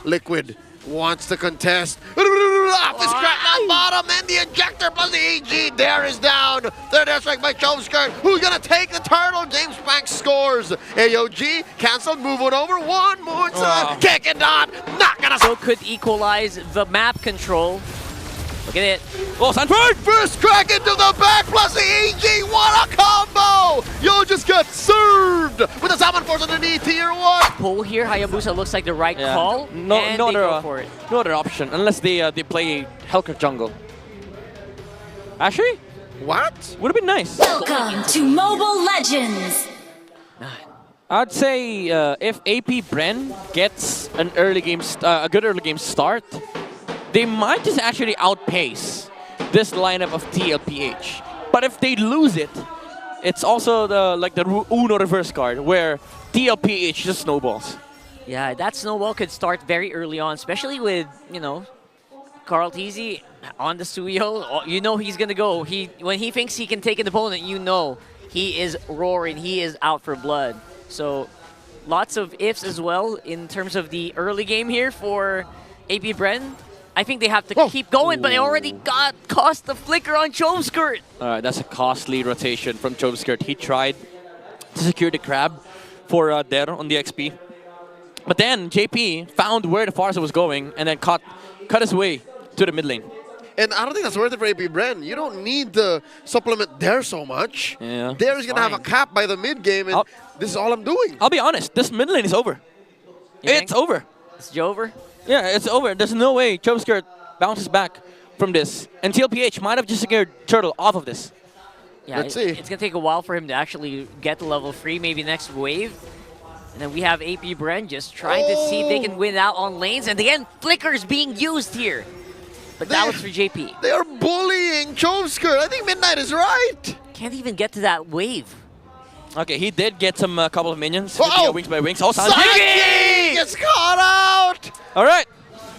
Liquid wants to contest. Off the scrap down bottom, and the ejector plus the EG. There is down. Third airstrike by Choveskirt. Who's gonna take the turtle? James Banks scores. AOG canceled, move it over. One more time. Kick it on. Not gonna. So could equalize the map control. Look at it. Oh, Sanford! First crack into the back plus the EG. What a combo! Yo just got served with a Salmon Force underneath tier 1. Pull here, Hayabusa looks like the right call. No, and no, they go for it. no other option unless they play Hellcat jungle. Actually, What? would have been nice. Welcome to Mobile Legends! I'd say if AP Bren gets an early game, a good early game start, they might just actually outpace this lineup of TLPH. But if they lose it, it's also the Uno reverse card where TLPH just snowballs. Yeah, that snowball could start very early on, especially with, you know, Carl Teasy on the Suyo. You know he's gonna go. When he thinks he can take an opponent, you know he is roaring. He is out for blood. So lots of ifs as well in terms of the early game here for AP Bren. I think they have to keep going, but they already cost the flicker on Choveskirt. Alright, that's a costly rotation from Choveskirt. He tried to secure the crab for Der on the XP. But then JP found where the Farsa was going and then cut his way to the mid lane. And I don't think that's worth it for AP Bren. You don't need to supplement there so much. Yeah, there is going to have a cap by the mid game, and this is all I'm doing. I'll be honest, this mid lane is over. It's over. It's over? Yeah, it's over. There's no way Choveskirt bounces back from this. And TLPH might have just secured Turtle off of this. Yeah, Let's see. It's going to take a while for him to actually get to level 3, maybe next wave. And then we have AP Bren just trying to see if they can win out on lanes. And again, flickers being used here. But that was for JP. They are bullying Choveskirt. I think Midnight is right. Can't even get to that wave. Okay, he did get some couple of minions. Oh! Wings by Wings. Oh, Sanji gets caught out. All right.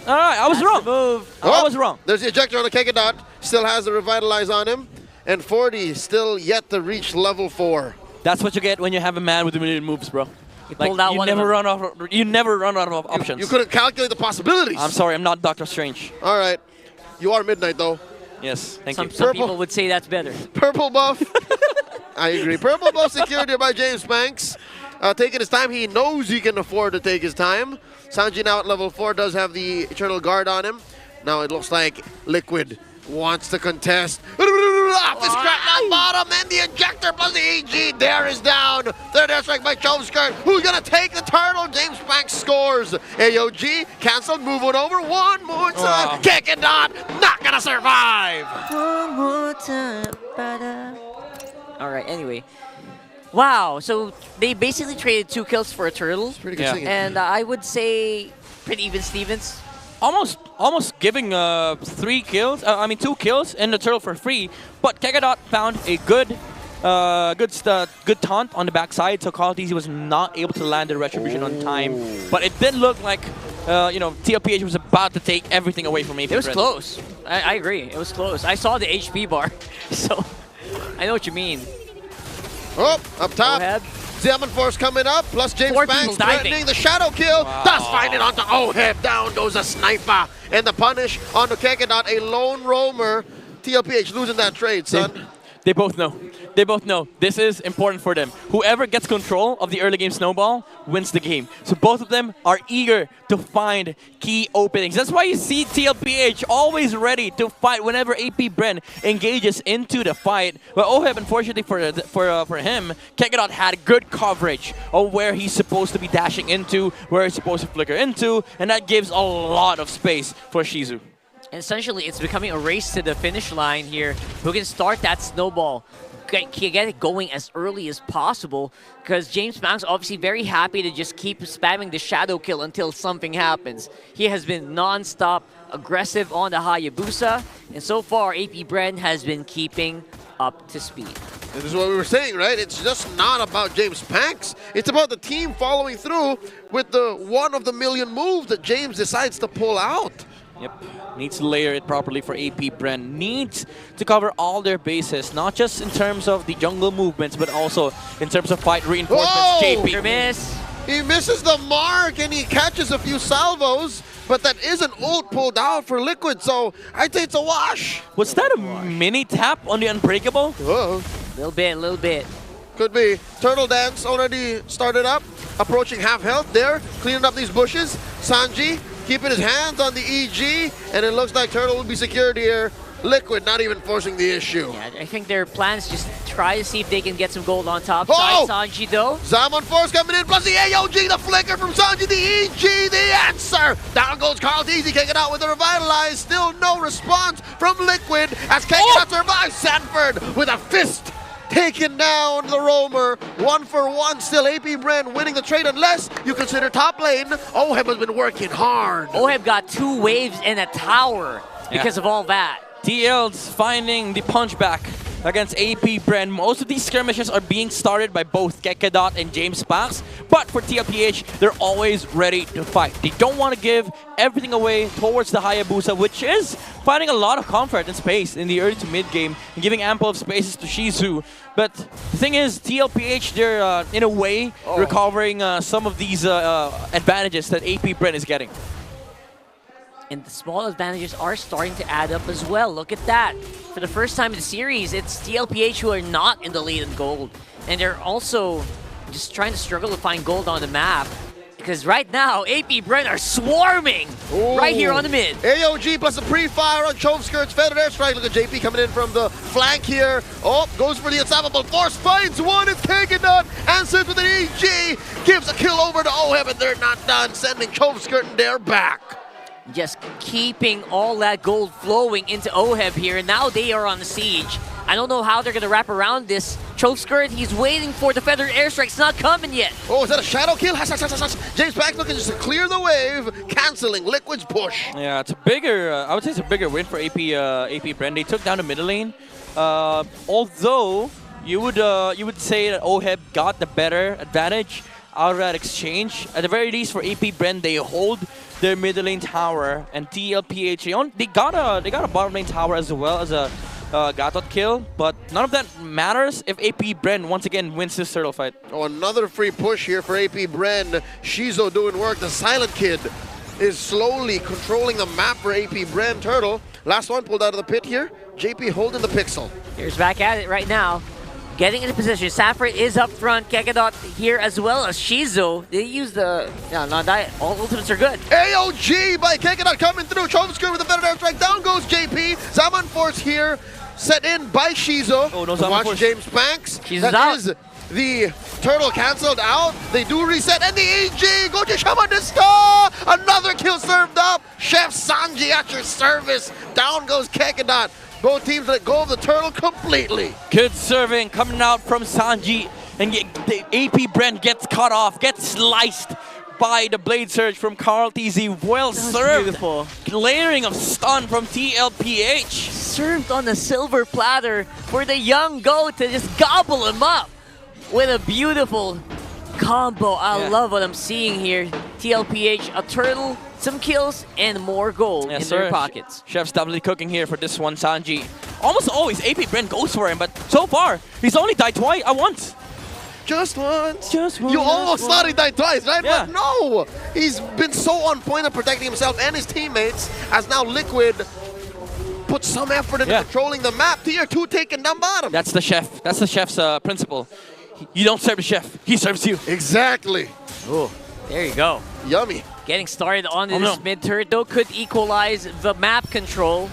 All right, I was That's wrong. the move. I was wrong. There's the ejector on the Kekodot. Still has the Revitalize on him. And 40 still yet to reach level 4. That's what you get when you have a man with a million moves, bro. He pulled out one of them. You never run out of options. You couldn't calculate the possibilities. I'm sorry, I'm not Doctor Strange. All right. You are Midnight, though. Yes, thank you. Some people would say that's better. Purple buff. I agree. Purple buff secured here by James Banks. Taking his time. He knows he can afford to take his time. Sanji now at level 4 does have the Eternal Guard on him. Now it looks like Liquid wants to contest. Off the scrap down bottom, and the ejector plus the EG. There is down. Third airstrike by Choveskirt. Who's gonna take the turtle? James Banks scores. AOG canceled, move it over. One more time. Kick it on. Not gonna survive. One more time. All right, anyway. Wow, so they basically traded 2 kills for a turtle. Pretty good singing. And I would say pretty even Stevens. Almost giving 2 kills and the turtle for free. But Kekodot found a good taunt on the backside, so Carl Teasy was not able to land the retribution on time. But it did look like TLPH was about to take everything away from AP. It was close. I agree. It was close. I saw the HP bar, so I know what you mean. Oh, up top. Go ahead. Salmon Force coming up, plus James 4 Banks people diving. threatening the shadow kill. Does find it onto Oheb. Down goes a sniper. And the punish onto Kekodot, a lone roamer. TLPH losing that trade, son. They both know. They both know. This is important for them. Whoever gets control of the early game snowball wins the game. So both of them are eager to find key openings. That's why you see TLPH always ready to fight whenever AP Bren engages into the fight. But Oheb, unfortunately for him, Kekodot had good coverage of where he's supposed to be dashing into, where he's supposed to flicker into, and that gives a lot of space for Shizu. And essentially, it's becoming a race to the finish line here. Who can start that snowball, get it going as early as possible, because James Banks obviously very happy to just keep spamming the shadow kill until something happens. He has been non-stop aggressive on the Hayabusa, and so far, AP Bren has been keeping up to speed. This is what we were saying, right? It's just not about James Banks. It's about the team following through with the one-of-the-million move that James decides to pull out. Yep. Needs to layer it properly for AP Bren. Needs to cover all their bases, not just in terms of the jungle movements, but also in terms of fight reinforcements. Whoa! JP. Miss. He misses the mark and he catches a few salvos, but that is an ult pulled out for Liquid, so I think it's a wash. Was that a mini tap on the Unbreakable? Whoa. Little bit. Could be. Turtle Dance already started up, approaching half health there, cleaning up these bushes. Sanji keeping his hands on the EG, and it looks like Turtle will be secured here. Liquid not even forcing the issue. Yeah, I think their plans just try to see if they can get some gold on top Oh! side. Sanji though. Zaman Force coming in, plus the AOG, the flicker from Sanji, the EG, the answer! Down goes comrades-in-arms, kicking out with the Revitalize. Still no response from Liquid as Kekina survives. Sanford with a fist taking down the roamer. 1-for-1 still. APBR winning the trade unless you consider top lane. Oheb has been working hard. Oheb got 2 waves and a tower because of all that. TL's finding the punchback against APBR. Most of these skirmishes are being started by both Kekedot and James Pax, but for TLPH, they're always ready to fight. They don't want to give everything away towards the Hayabusa, which is finding a lot of comfort and space in the early to mid game and giving ample of spaces to Shizu. But the thing is, TLPH, they're in a way recovering some of these advantages that APBR is getting. And the small advantages are starting to add up as well. Look at that. For the first time in the series, it's TLPH who are not in the lead in gold. And they're also just trying to struggle to find gold on the map. Because right now, APBR are swarming right here on the mid. AOG plus a pre-fire on Chovskirt's feathered airstrike. Look at JP coming in from the flank here. Oh, goes for the unstoppable force. Finds one. It's Kekedot. Answers with an EG. Gives a kill over to Oheb, and they're not done. Sending Chovskirt and they're back. Just keeping all that gold flowing into Oheb here. And now they are on the siege. I don't know how they're going to wrap around this. Chovskirt, he's waiting for the feathered airstrike. It's not coming yet. Oh, is that a shadow kill? James Pax looking just to clear the wave, canceling Liquid's push. Yeah, it's a bigger, I would say it's a bigger win for APBR. They took down the middle lane. Although, you would say that Oheb got the better advantage out of that exchange. At the very least, for APBR, they hold their middle lane tower, and TLPH, they got a bottom lane tower as well as a Gatot kill, but none of that matters if APBR once again wins this turtle fight. Oh, another free push here for APBR. Shizo doing work. The Silent Kid is slowly controlling the map for APBR. Turtle, last one pulled out of the pit here. JP holding the pixel. Here's back at it right now. Getting into position. Sanford is up front. Kekedot here as well as Shizo. They use the... No, not that. All ultimates are good. AOG by Kekedot coming through. Chovskirt with the feather airstrike. Down goes JP. Zaman Force here. Set in by Shizo. Oh, no, Zaman Force. James Banks. Shizo's out. Is the turtle canceled out. They do reset. And the EG. Go to Shamanista. Another kill served up. Chef Sanji at your service. Down goes Kekedot. Both teams let go of the turtle completely. Good serving coming out from Sanji, and the APBR gets cut off, gets sliced by the Blade Surge from comrades-in-arms. Well served. Beautiful. Layering of stun from TLPH. Served on the silver platter for the young goat to just gobble him up with a beautiful combo. I love what I'm seeing here. TLPH, a turtle, some kills, and more gold in their pockets. Chef's definitely cooking here for this one, Sanji. Almost always APBR goes for him, but so far, he's only died once. Just once. Just once. You almost thought he died twice, right? Yeah. But no! He's been so on point of protecting himself and his teammates as now Liquid put some effort into controlling the map. Tier 2 taken down bottom. That's the chef. That's the chef's principle. You don't serve the chef. He serves you. Exactly. Ooh, there you go. Yummy. Getting started on this mid turret though could equalize the map control.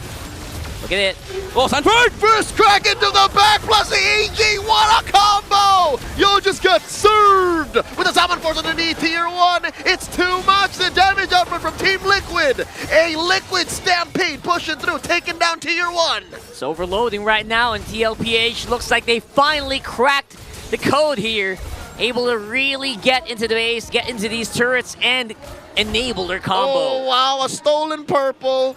Look at it. Oh, Sanford! First crack into the back plus the EG. What a combo! Yo just got served with a Zaman Force underneath Tier 1. It's too much. The damage output from Team Liquid. A Liquid stampede pushing through, taking down Tier 1. It's overloading right now, and TLPH looks like they finally cracked the code here. Able to really get into the base, get into these turrets, and enable their combo. Oh, wow, a stolen purple.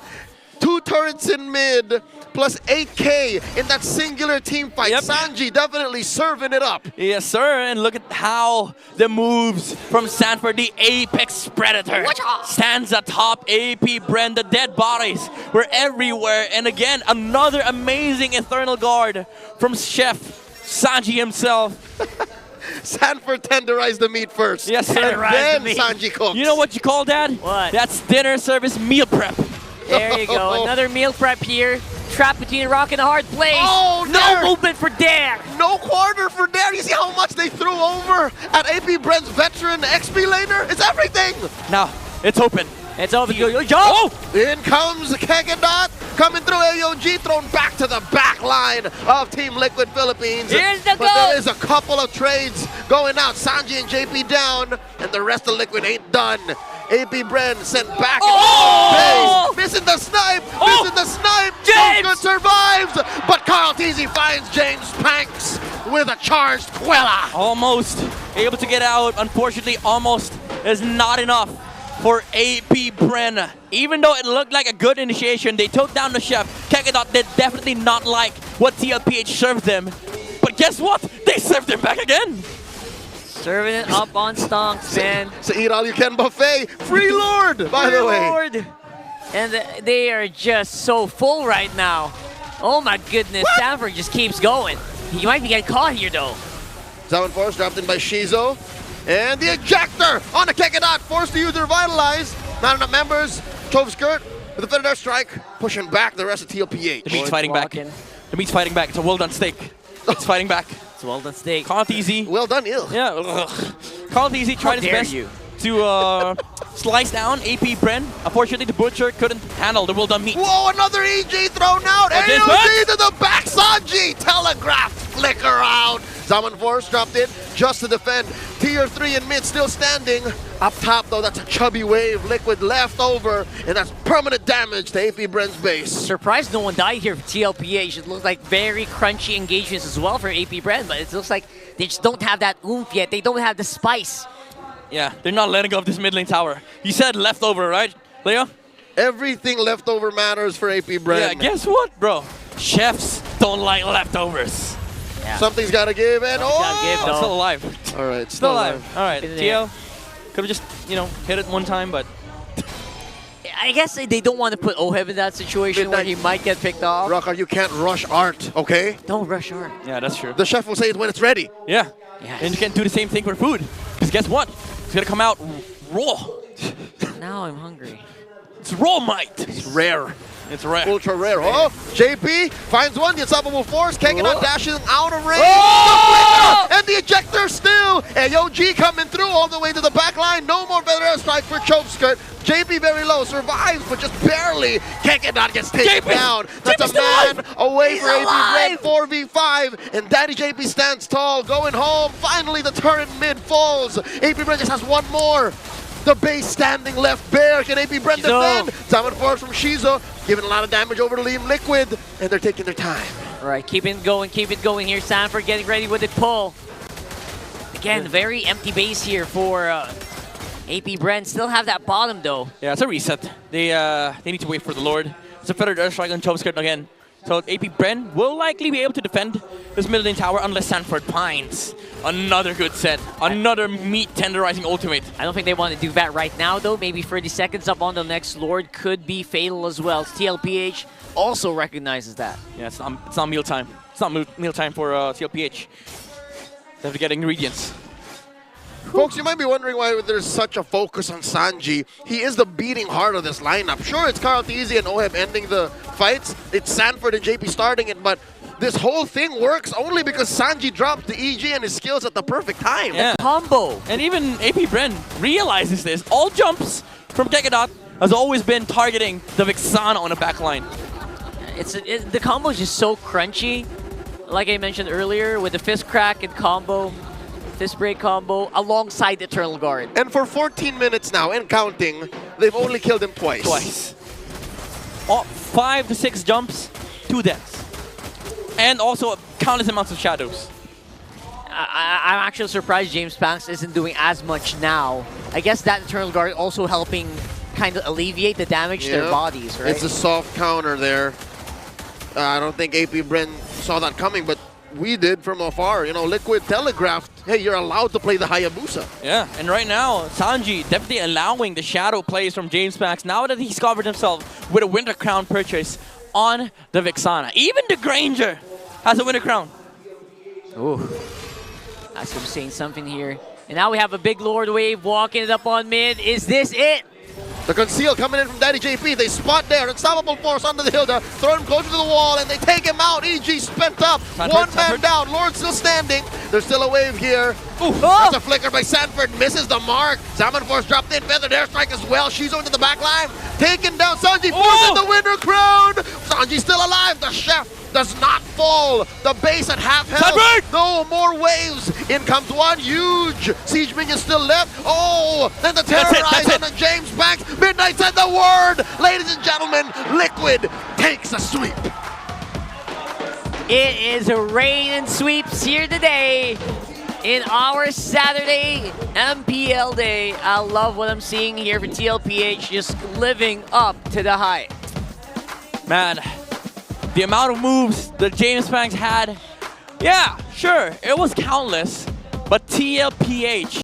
2 turrets in mid, plus 8K in that singular team fight. Yep. Sanji definitely serving it up. Yes, sir. And look at how the moves from Sanford, the Apex Predator, stands atop APBR. The dead bodies were everywhere. And again, another amazing Eternal Guard from Chef Sanji himself. Sanford tenderized the meat first. Yes, sir. And Tenderized then the meat. Sanji cooks. You know what you call that? What? That's dinner service meal prep. There you go. Another meal prep here. Trapped between a rock and a hard place. Oh, no there. movement for Dare. No quarter for Dare. You see how much they threw over at AP Bren's veteran XP laner? It's everything. Now, it's open. It's over. Yo, jump. Oh! In comes Kegadot, coming through AOG, thrown back to the back line of Team Liquid Philippines. Here's the But goal. there is a couple of trades going out. Sanji and JP down, and the rest of Liquid ain't done. AP Bren sent back. Oh! Base, missing the snipe, Oh! missing the snipe. James! Good survives, but Carl Teasy finds James Panks with a charged Quella. Almost able to get out. Unfortunately, almost is not enough for AP Bren. Even though it looked like a good initiation, they took down the chef. Kegadot did definitely not like what TLPH served them. But guess what? They served him back again. Serving it up on stonks, man. So eat all you can buffet. Free Lord, by the way. Lord. And they are just so full right now. Oh my goodness, Sanford just keeps going. He might be getting caught here though. 7-4 dropped in by Shizo. And the ejector on the Kegadot, forced to use their Vitalize. Not enough members. Chove Skirt with a Thunder Strike, pushing back the rest of TLPH. The meat's Boys fighting walking. back. The meat's fighting back. It's a well done steak. It's fighting back. It's well done steak. Caught easy. Well done, Ill. Yeah. Ugh. Carl Easy tried his dare best you. to slice down AP Bren. Unfortunately, the Butcher couldn't handle the well done meat. Whoa, another EG thrown out. Again, AOG what? to the back. Sanji telegraphed flicker out. Zaman Force dropped in just to defend. Tier 3 in mid still standing. Up top though, that's a chubby wave. Liquid left over, and that's permanent damage to AP Bren's base. Surprised no one died here for TLPH. It looks like very crunchy engagements as well for AP Bren, but it looks like they just don't have that oomph yet. They don't have the spice. Yeah, they're not letting go of this mid lane tower. You said leftover, right, Leo? Everything left over matters for AP Bren. Yeah, guess what, bro? Chefs don't like leftovers. Yeah. Something's got to give, and gotta give, Oh, though. still alive. All right, Still alive. All right, In there. TL. Could have just, hit it one time, but I guess they don't want to put Oheb in that situation where he might get picked off. Rocker, you can't rush art, okay? Don't rush hard. yeah, that's true. The chef will say it when it's ready. Yeah. Yes. And you can't do the same thing for food. Because guess what? It's gonna come out raw. Now I'm hungry. It's raw might. It's rare. It's rare. Ultra rare. Oh, JP finds one. The unstoppable force. Kegadot dashing out of range. Oh! The flicker and the ejector still. AOG coming through all the way to the back line. No more better air strike for Chove Skirt. JP very low, survives, but just barely. Kegadot gets taken JP down. That's JP's a man still away He's for AP alive! Bren 4v5. And Daddy JP stands tall, going home. Finally, the turret mid falls. AP Bren just has one more. The base standing left bare. Can AP Bren Shizo. defend? Diamond Force from Shizo, giving a lot of damage over to Team Liquid, and they're taking their time. All right, keep it going here. Sanford getting ready with the pull. Again, very empty base here for AP Bren. Still have that bottom though. Yeah, it's a reset. They need to wait for the Lord. It's a feathered airstrike on Chove Skirt again. So AP Bren will likely be able to defend this middle lane tower unless Sanford finds another good set. Another meat tenderizing ultimate. I don't think they want to do that right now though. Maybe 30 seconds up on the next Lord could be fatal as well. TLPH also recognizes that. Yeah, it's not meal time. It's not meal time for TLPH. They have to get ingredients. Folks, you might be wondering why there's such a focus on Sanji. He is the beating heart of this lineup. Sure, it's Carl Teasy and Oheb ending the fights. It's Sanford and JP starting it, but this whole thing works only because Sanji dropped the EG and his skills at the perfect time. Yeah. Combo. And even AP Bren realizes this. All jumps from Kegadot has always been targeting the Vixana on the back line. The combo is just so crunchy. Like I mentioned earlier, with the fist crack and combo, fist break combo, alongside Eternal Guard. And for 14 minutes now, and counting, they've only killed him twice. Twice. 5 to 6 jumps, 2 deaths. And also countless amounts of shadows. I'm actually surprised James Panks isn't doing as much now. I guess that Eternal Guard also helping kind of alleviate the damage to their bodies, right? It's a soft counter there. I don't think AP Bren saw that coming, but we did from afar. You know, Liquid telegraphed, hey, you're allowed to play the Hayabusa. Yeah, and right now, Sanji definitely allowing the shadow plays from James Panks now that he's covered himself with a Winter Crown purchase on the Vixana. Even the Granger has a Winter Crown. Ooh. As I'm saying something here. And now we have a big Lord Wave walking it up on mid. Is this it? The conceal coming in from Daddy JP. They spot there. Unstoppable force under the hill to throw him closer to the wall, and they take him out. EG spent up. One man down. Lord still standing. There's still a wave here. That's a flicker by Sanford. Misses the mark. Salmon Force dropped in. Feathered airstrike as well. She's over to the back line. Taken down. Sanji Force in the winner crown. Sanji still alive. The chef does not fall. The base at half health. No more waves. In comes one. Huge siege minion still left. Oh, then the terrorize on the James Banks. Midnight said the word. Ladies and gentlemen, Liquid takes a sweep. It is a rain and sweeps here today in our Saturday MPL day. I love what I'm seeing here for TLPH, just living up to the hype. Man, the amount of moves that James Banks had, yeah, sure, it was countless, but TLPH